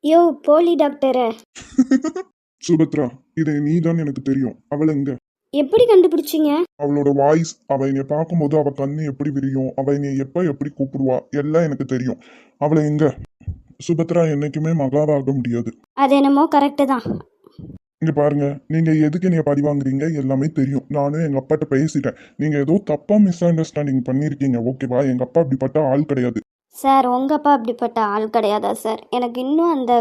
யோ போலி டாக்டரை சுபத்ரா, இதை நீதான் எனக்கு தெரியும். அவள் எங்க? எப்படி கண்டுபிடிச்சிங்க? அவளோட வாய்ஸ், அவ என்னை பார்க்கும்போது அவ கண்ணு எப்படி விரியும், அவ என்னை எப்ப எப்படி கூப்பிடுவா, எல்லாம் எனக்கு தெரியும். அவளை எங்க? சுபத்ரா என்னைக்குமே மகாவாக முடியாது. அது என்னமோ கரெக்டு தான். இங்க பாருங்க, நீங்க எதுக்கு என்னைய பழி வாங்குறீங்க எல்லாமே தெரியும். நானும் எங்க அப்பாட்ட பேசிட்டேன். நீங்க ஏதோ தப்பா மிஸ் அண்டர்ஸ்டாண்டிங் பண்ணிருக்கீங்க, ஓகேவா? எங்க அப்பா அப்படிப்பட்ட ஆள் கிடையாது. சார் உங்கள் அப்பா அப்படிப்பட்ட ஆள் கிடையாதா சார்? எனக்கு இன்னும் அந்த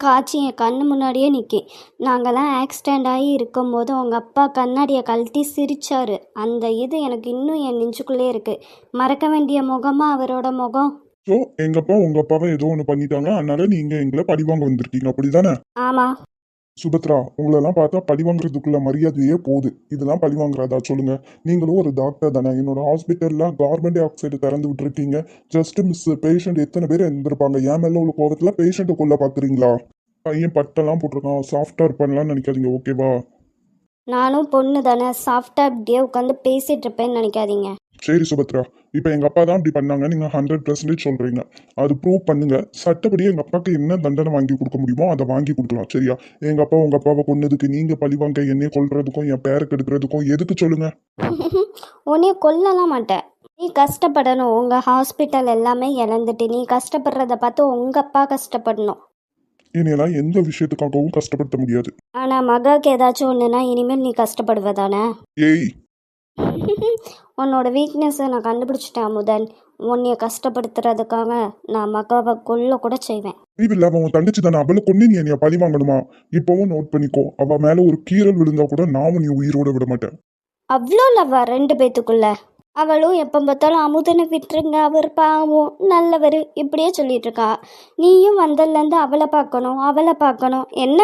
காட்சி என் கண்ணு முன்னாடியே நிற்கி. நாங்கள்லாம் ஆக்சிடெண்ட் ஆகி இருக்கும்போது உங்கள் அப்பா கண்ணாடியை கழட்டி சிரிச்சாரு. அந்த இது எனக்கு இன்னும் என் நெஞ்சுக்குள்ளே இருக்குது. மறக்க வேண்டிய முகமா அவரோட முகம். ஸோ எங்க அப்பா உங்க அப்பாவை ஏதோ ஒன்று பண்ணிட்டாங்க, அதனால நீங்க எங்களை பழி வாங்க வந்திருக்கீங்க, அப்படிதானே? ஆமாம். சுபத்ரா, உங்களெல்லாம் பார்த்தா பழி வாங்குறதுக்குள்ள மரியாதையே போகுது. இதெல்லாம் பழி வாங்குறதா சொல்லுங்க? நீங்களும் ஒரு டாக்டர் தானே? என்னோட ஹாஸ்பிட்டல்ல கார்பன் டை ஆக்சைடு திறந்து விட்டுருக்கீங்க. Just miss. பேஷண்ட் எத்தனை பேர் இருந்திருப்பாங்க? என் மேல உள்ள கோவத்துல பேஷண்ட்டை கொல்ல பாக்குறீங்களா? பையன் பட்டெல்லாம் போட்டிருக்கான், சாஃப்டா இருப்பான்லாம் நினைக்காதீங்க, ஓகேவா? நானும் பொண்ணு தானே, சாஃப்டாக இப்படியே உட்காந்து பேசிகிட்டு இருப்பேன்னு நினைக்காதீங்க. சரி சுபத்ரா, இப்போ எங்க அப்பா தான் இப்படி பண்ணாங்க, நீங்க 100% சொல்றீங்க. அது ப்ரூவ் பண்ணுங்க. சட்டப்படி எங்க அப்பாவுக்கு என்ன தண்டனை வாங்கி கொடுக்க முடியுமோ அதை வாங்கி கொடுக்கலாம், சரியா? எங்க அப்பா உங்க அப்பாவை கொன்னதுக்கு நீங்க பழி வாங்க என்னைய கொல்றதுக்கும் என் பேரை கெடுக்கிறதுக்கும் எதுக்கு சொல்லுங்க? உன்னைய கொல்லலாம் மாட்டேன். நீ கஷ்டப்படணும். உங்கள் ஹாஸ்பிட்டல் எல்லாமே இழந்துட்டு நீ கஷ்டப்படுறத பார்த்து உங்கள் அப்பா கஷ்டப்படணும். என்னையெல்லாம் எந்த விஷயத்துக்காகவும் கஷ்டப்படுத்த முடியாது. ஆனால் மகாவுக்கு ஏதாச்சும் ஒன்றுனா இனிமேல் நீ கஷ்டப்படுவதானே? ஏய், உன்னோட வீக்னஸை நான் கண்டுபிடிச்சிட்டேன் அமுதன். உன்னைய கஷ்டப்படுத்துறதுக்காக நான் மகாவை கொல்ல கூட செய்வேன். அறிவில்ல, அவன் உன் தங்கச்சி தானே, அவளை கொண்டு நீ என்னைய பழி வாங்கணுமா? இப்பவும் நோட் பண்ணிக்கோ, அவ மேல ஒரு கீறல் விழுந்தா கூட நான் நீ உயிரோட விட மாட்டேன். அவ்வளோ லவ்வா ரெண்டு பேத்துக்குள்ள? அவளும் எப்போ பார்த்தாலும் அமுதனை விட்டுருங்க, அவர் பாவம் நல்லவர் இப்படியே சொல்லிட்டு இருக்கா. நீயும் வந்ததுலேருந்து அவளை பார்க்கணும் என்ன?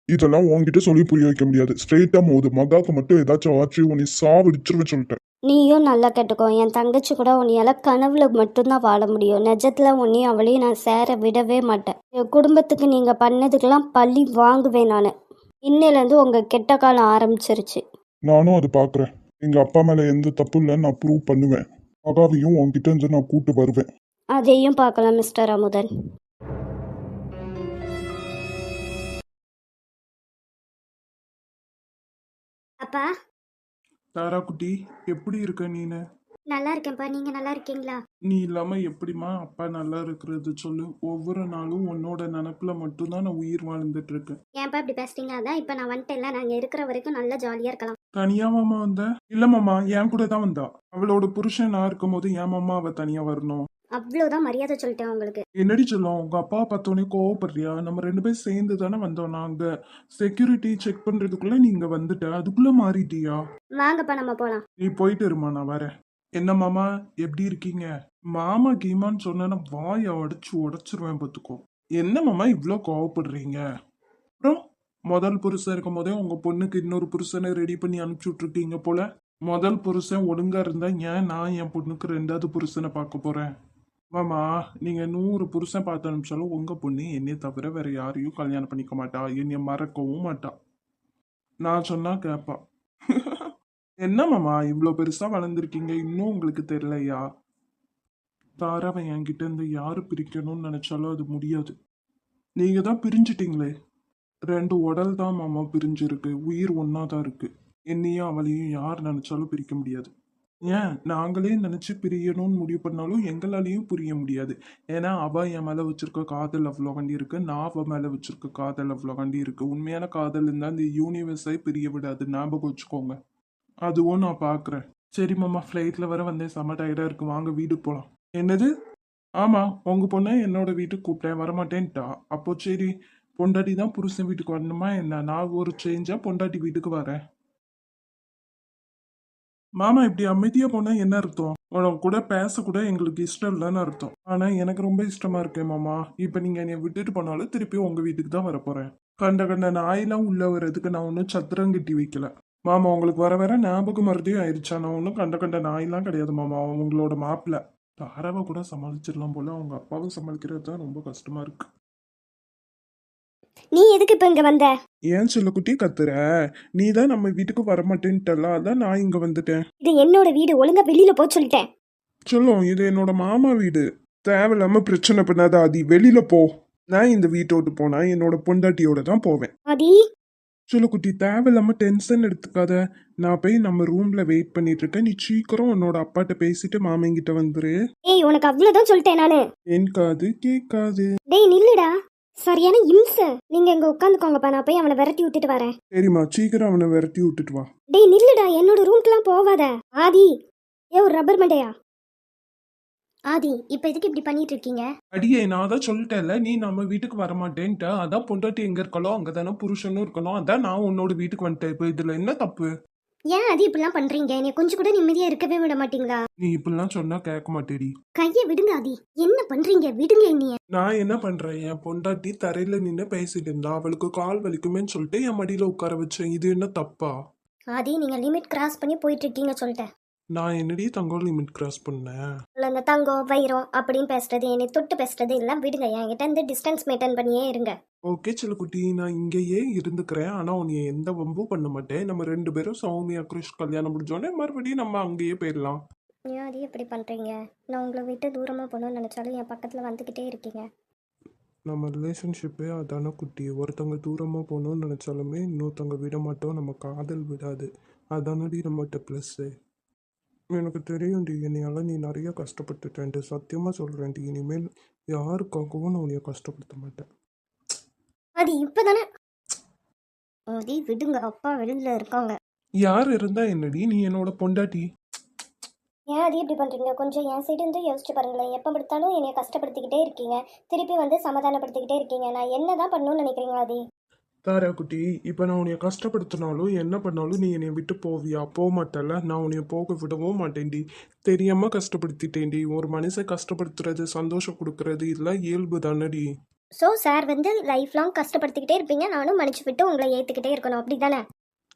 இதெல்லாம் உன்கிட்ட சொல்லி புரிய வைக்க முடியாது. ஸ்ட்ரெயிட்டா மோது. மகாக்கு மட்டும் ஏதாச்சும் ஆச்சு உன்னை சாவடிச்சிருவேன் சொல்லிட்டேன். நீயும் நல்லா கேட்டுக்கோ. என் தங்கச்சி கூட உன்னையால கனவுல மட்டும்தான் வாழ முடியும். நிஜத்துல உன்னையும் அவளையும் நான் சேர விடவே மாட்டேன். என் குடும்பத்துக்கு நீங்க பண்ணதுக்கெல்லாம் பழி வாங்குவேன் நான். இன்னிலேருந்து உங்க கெட்ட காலம் ஆரம்பிச்சிருச்சு. நானும் அது பாக்குறேன். எங்க அப்பா மேல எந்த தப்பு இல்லைன்னு நான் ப்ரூவ் பண்ணுவேன். மகாவையும் உன்கிட்ட இருந்து நான் கூட்டு வருவேன். அதையும் பார்க்கலாம் மிஸ்டர் அமுதன். அப்பா தாரா குட்டி, எப்படி இருக்க நீனு? நல்லா இருக்கேன்ப்பா, நீங்க நல்லா இருக்கீங்களா? நீ இல்லாம எப்படிமா அப்பா நல்லா இருக்கிறது சொல்லு. ஒவ்வொரு நாளும் உன்னோட நினப்புல மட்டும்தான் நான் உயிர் வாழ்ந்துட்டு இருக்கேன். ஏன்ப்பா இப்படி பேசுறீங்க? அதான் இப்ப நான் வந்துட்டேன்ல, நாங்க இருக்கிற வரைக்கும் நல்லா ஜாலியா இருக்கலாம். தனியா மாமா வந்த? இல்ல மாமா, என் கூட தான் வந்தா. அவளோட புருஷன் நான் இருக்கும் போது என் மாமா அவ தனியா வரணும். அவ்வளவுதான் மரியாதை சொல்லிட்டேன் உங்களுக்கு. என்னடி சொல்லும், உங்க அப்பா பார்த்தோன்னே கோவப்படுறியா? நம்ம 2 பேரும் சேர்ந்து தானே வந்தோம். நாங்க செக்யூரிட்டி செக் பண்றதுக்குள்ள நீங்க வந்துட்ட, அதுக்குள்ள மாறிட்டியா? வாங்கப்பா நம்ம போலாம். நீ போயிட்டு இருமா, நான் வரேன். என்ன மாமா, எப்படி இருக்கீங்க? மாமா கீமான்னு சொன்னா வாயை அடிச்சு உடைச்சிருவேன் பார்த்துக்கோ. என்ன மாமா இவ்வளோ கோவப்படுறீங்க? அப்புறம் முதல் புருஷன் இருக்கும் போதே உங்க பொண்ணுக்கு இன்னொரு புருஷனை ரெடி பண்ணி அனுப்பிச்சு விட்டுருக்கீங்க போல. முதல் புருஷன் ஒழுங்கா இருந்தா ஏன் நான் என் பொண்ணுக்கு 2வது புருஷனை பார்க்க போறேன்? மாமா, நீங்க 100 புருஷன் பார்த்து அனுப்பிச்சாலும் உங்க பொண்ணு என்னைய தவிர வேற யாரையும் கல்யாணம் பண்ணிக்க மாட்டா, என்னைய மறக்கவும் மாட்டா. நான் சொன்னா கேப்பா. என்ன மாமா இவ்வளோ பெருசா வளர்ந்துருக்கீங்க, இன்னும் உங்களுக்கு தெரியலையா? தாராவை என்கிட்ட இருந்து யாரு பிரிக்கணும்னு நினைச்சாலும் அது முடியாது. நீங்க தான் பிரிஞ்சிட்டீங்களே. 2 உடல் தான் மாமா பிரிஞ்சிருக்கு, உயிர் ஒன்னா தான் இருக்கு. என்னையும் அவளையும் யார் நினைச்சாலும் பிரிக்க முடியாது. ஏன் நாங்களே நினைச்சு பிரியணும்னு முடிவு பண்ணாலும் எங்களாலையும் புரிய முடியாது. ஏன்னா அவ என் மேல வச்சிருக்க காதல் அவ்வளோ வண்டி இருக்கு, நான் அவ மேல வச்சிருக்க காதல் அவ்வளோ வண்டி இருக்கு. உண்மையான காதல் இருந்தா இந்த யூனிவர்ஸை பிரிய விடாது, ஞாபகம் வச்சுக்கோங்க. அதுவும் நான் பார்க்குறேன். சரி மாமா, ஃப்ளைட்டில் வர வந்தேன், செம்ம டயர்டாக இருக்கு, வாங்க வீட்டுக்கு போகலாம். என்னது? ஆமாம், உங்கள் பொண்ணை என்னோட வீட்டுக்கு கூப்பிட்டேன், வரமாட்டேன்ட்டா. அப்போ சரி, பொண்டாட்டி தான் புருஷன் வீட்டுக்கு வரணுமா என்ன? நான் ஒரு சேஞ்சாக பொண்டாட்டி வீட்டுக்கு வரேன். மாமா இப்படி அமைதியாக போனால் என்ன அர்த்தம்? உனக்கு கூட பேசக்கூட எங்களுக்கு இஷ்டம் இல்லைன்னு அர்த்தம். ஆனால் எனக்கு ரொம்ப இஷ்டமா இருக்கேன் மாமா. இப்போ நீங்கள் என்னை விட்டுட்டு போனாலும் திருப்பி உங்கள் வீட்டுக்கு தான் வரப்போகிறேன். கண்ட கண்ட நாயெல்லாம் உள்ள வர்றதுக்கு நான் ஒன்றும் சத்திரம் கட்டி வைக்கல மாமா. உங்களுக்கு வர வர ஞாபகம் மறுதியும் ஆயிடுச்சா? நான் ஒன்றும் கண்ட கண்ட நாயெல்லாம் கிடையாது மாமா. உங்களோட மாப்பிள்ள தாராவை கூட சமாளிச்சிடலாம் போல, அவங்க அப்பாவை சமாளிக்கிறது தான் ரொம்ப கஷ்டமா இருக்கு. நீ எதுக்கு இப்ப இங்க வந்த? ஏன் செல்லக்குட்டி கத்துற? நீ தான் நம்ம வீட்டுக்கு வரமாட்டேன்ட்டல, அதான் நான் இங்க வந்துட்டேன். இது என்னோட வீடு, ஒழுங்கா வெளியில போ சொல்லிட்டேன். சொல்லும், இது என்னோட மாமா வீடு. தேவையில்லாம பிரச்சனை பண்ணாத, அது வெளியில போ. நான் இந்த வீட்டை விட்டு போனா என்னோட பொண்டாட்டியோட தான் போவேன். ஆதி குட்டி தேவையில்லாம டென்ஷன் எடுத்துக்காத. நான் போய் நம்ம ரூம்ல வெயிட் பண்ணிட்டு இருக்கேன். நீ சீக்கிரம் உன்னோட அப்பாட்ட பேசிட்டு மாமங்கிட்ட வந்துரு. ஏய் உனக்கு அவ்வளவுதான் சொல்லிட்டேன் நானு. எனக்கு அது கேட்காது. டேய் நில்லுடா, சரியான இம்சை. நீங்க இங்க உட்காந்துக்கோங்கப்பா, நான் போய் அவனை விரட்டி விட்டுட்டு வரேன். சரிம்மா, சீக்கிரம் அவனை விரட்டி விட்டுட்டு வா. டேய் நில்லுடா, என்னோட ரூம்க்குலாம் போவாத. ஆதி ஏ ஒரு ரப்பர் மண்டையா. ஆதி இப்ப எதுக்கு இப்படி பண்ணிட்டு இருக்கீங்க? அடியே, நான் தான் சொல்லிட்டேன்ல, நீ நம்ம வீட்டுக்கு வரமாட்டேன்ட்ட. அதான் பொண்டாட்டி எங்க இருக்காளோ அங்கதானே புருஷனும் இருக்கணும். அதான் நான் உன்னோட வீட்டுக்கு வந்துட்டேன். இப்போ இதுல என்ன தப்பு? ஏன் ஆதி இப்படிலாம் பண்றீங்க? என்னை கொஞ்சம் கூட நிம்மதியா இருக்கவே விட மாட்டீங்களா? நீ இப்படிலாம் சொன்னா கேட்க மாட்டேடி. கையை விடுங்க ஆதி. என்ன பண்றீங்க? விடுங்க என்னைய. நான் என்ன பண்றேன், என் பொண்டாட்டி தரையில நின்று பேசிட்டு இருந்தா. அவளுக்கு கால் வலிக்குமேன்னு சொல்லிட்டு என் மடியில உட்கார வச்சேன். இது என்ன தப்பா? ஆதி நீங்க லிமிட் கிராஸ் பண்ணி போயிட்டு இருக்கீங்க சொல்லிட்டேன். நான் என்னடி தங்கம் லிமிட் கிராஸ் பண்ணேன்? அந்த தங்கம் வைரம் அப்படின்னு பேசுறது, என்னை தொட்டு பேசுறது எல்லாம் விடுங்க. என்கிட்ட இருந்து டிஸ்டன்ஸ் மெயின்டைன் பண்ணியே இருங்க. ஓகே செல்லக்குட்டி, நான் இங்கேயே இருந்துக்கிறேன். ஆனா உன்னை எந்த வம்பும் பண்ண மாட்டேன். நம்ம 2 பேரும் சௌமியா கிருஷ் கல்யாணம் முடிஞ்சோடனே மறுபடியும் நம்ம அங்கேயே போயிடலாம். ஏன் ஆதி இப்படி பண்றீங்க? நான் உங்களை விட்டு தூரமா போகணும்னு நினைச்சாலும் என் பக்கத்துல வந்துகிட்டே இருக்கீங்க. நம்ம ரிலேஷன்ஷிப்பே அதான குட்டி. ஒருத்தவங்க தூரமாக போகணும்னு நினச்சாலுமே இன்னொருத்தவங்க விட மாட்டோம். நம்ம காதல் விடாது. அதானடி நம்மகிட்ட ப்ளஸ்ஸு. எனக்கு தெரியும்டி, என்னையால் நீ நிறைய கஷ்டப்பட்டுட்டேன்ட்டு. சத்தியமாக சொல்கிறேன்டி, இனிமேல் யாருக்காகவும் நான் உன்னைய கஷ்டப்படுத்த மாட்டேன். அது இப்பதானே. ஆதி விடுங்க, அப்பா வெளியில இருக்காங்க. யார் இருந்தா என்னடி, நீ என்னோட பொண்டாட்டி. ஏன் ஆதி இப்படி பண்றீங்க? கொஞ்சம் என் சைடு இருந்து யோசிச்சு பாருங்களேன். எப்போ படுத்தாலும் என்னைய கஷ்டப்படுத்திக்கிட்டே இருக்கீங்க, திருப்பி வந்து சமாதானப்படுத்திக்கிட்டே இருக்கீங்க. நான் என்னதான் பண்ணணும்னு நினைக்கிறீங்களா ஆதி? தாரா குட்டி, இப்போ நான் உன்னைய கஷ்டப்படுத்தினாலும் என்ன பண்ணாலும் நீ என்னை விட்டு போவியா? போக மாட்டல. நான் உன்னைய போக விடவும் மாட்டேன்டி. தெரியாம கஷ்டப்படுத்திட்டேன்டி. ஒரு மனுஷன் கஷ்டப்படுத்துறது, சந்தோஷம் கொடுக்கறது இதெல்லாம் இயல்பு தானடி. ஸோ சார் வந்து லைஃப் லாங் கஷ்டப்படுத்திக்கிட்டே இருப்பீங்க, நானும் மன்னிச்சு விட்டு உங்களை ஏற்றுக்கிட்டே இருக்கணும், அப்படி தானே?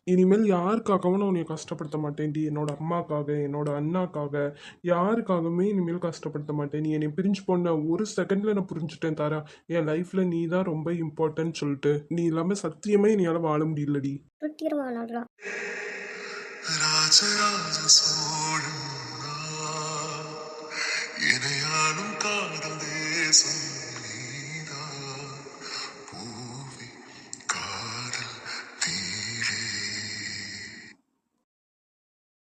இனிமேல் யாருக்காகவும் நான் உன்னை கஷ்டப்படுத்த மாட்டேன்டி. என்னோட அம்மாக்காக, என்னோட அண்ணாக்காக, யாருக்காகவுமே இனிமேல் கஷ்டப்படுத்த மாட்டேன். நீ என்னை பிரிஞ்சு போன ஒரு செகண்ட்ல நான் புரிஞ்சுட்டேன் தாரா. என் லைஃப்ல நீ தான் ரொம்ப இம்பார்ட்டன்ட் சொல்லிட்டு. நீ இல்லாம சத்தியமே என்னால வாழ முடியலடி. விட்டிருவான் நல்லா. ராஜராஜ சோழன்